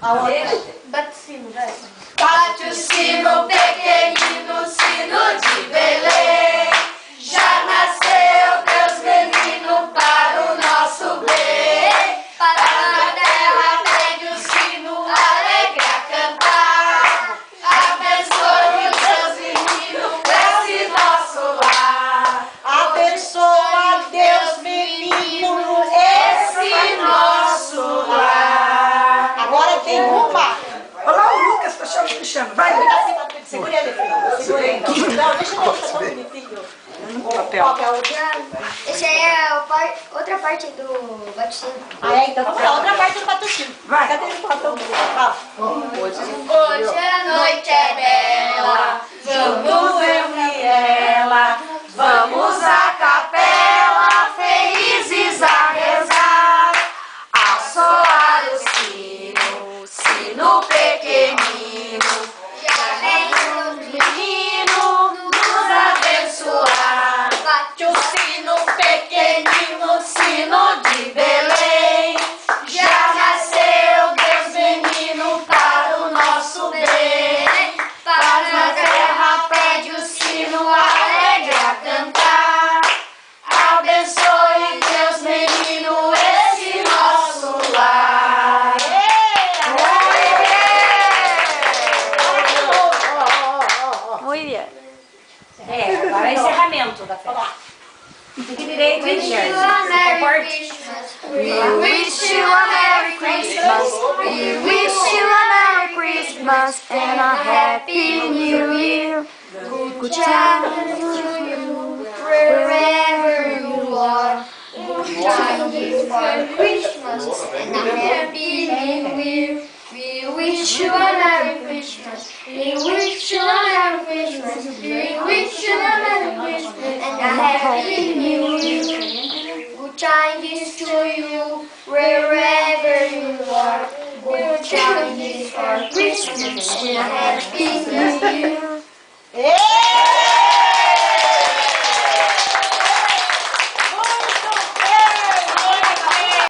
Bate o sino, vai. Bate o sino, pequenino, sino de Belém. Já nasceu Deus menino para o nosso bem. Para a terra pede o sino, alegre a cantar. Abençoe Deus menino, esse nosso lar. Abençoa Deus, menino, esse nosso lar. Agora tem uma. Olha lá o Lucas, tá chamando, me chama. Vai, Segura ele, filho. Segura ele. Não, deixa ele, tá tão bonitinho. papel. Esse aí é outra parte do batismo. Ah, é? Então vamos lá, outra parte do patrocínio. Vai. Cadê o papel? Fala. Hoje a noite é bela, vamos eu e ela, vamos à capela, felizes a rezar, a soar o sino, sino pequenino, já vem o menino nos abençoar. Bate o sino pequenino, sino de Belém, já nasceu Deus menino para o nosso bem. Paz na terra pede o sino alegre a cantar. Abençoe Deus menino esse nosso lar. Agora é encerramento da festa. Fique direito, hein, Jerry? We wish you a Merry Christmas. We wish you a Merry Christmas and a Happy New Year. Good time to you wherever you are. Good time for Christmas and a Happy New Year. We wish you a Merry Christmas. We wish you a Merry Christmas. We wish you a Merry Christmas and a Happy New Year. Good tidings to you wherever you are. Good tidings for Christmas and a Happy New Year.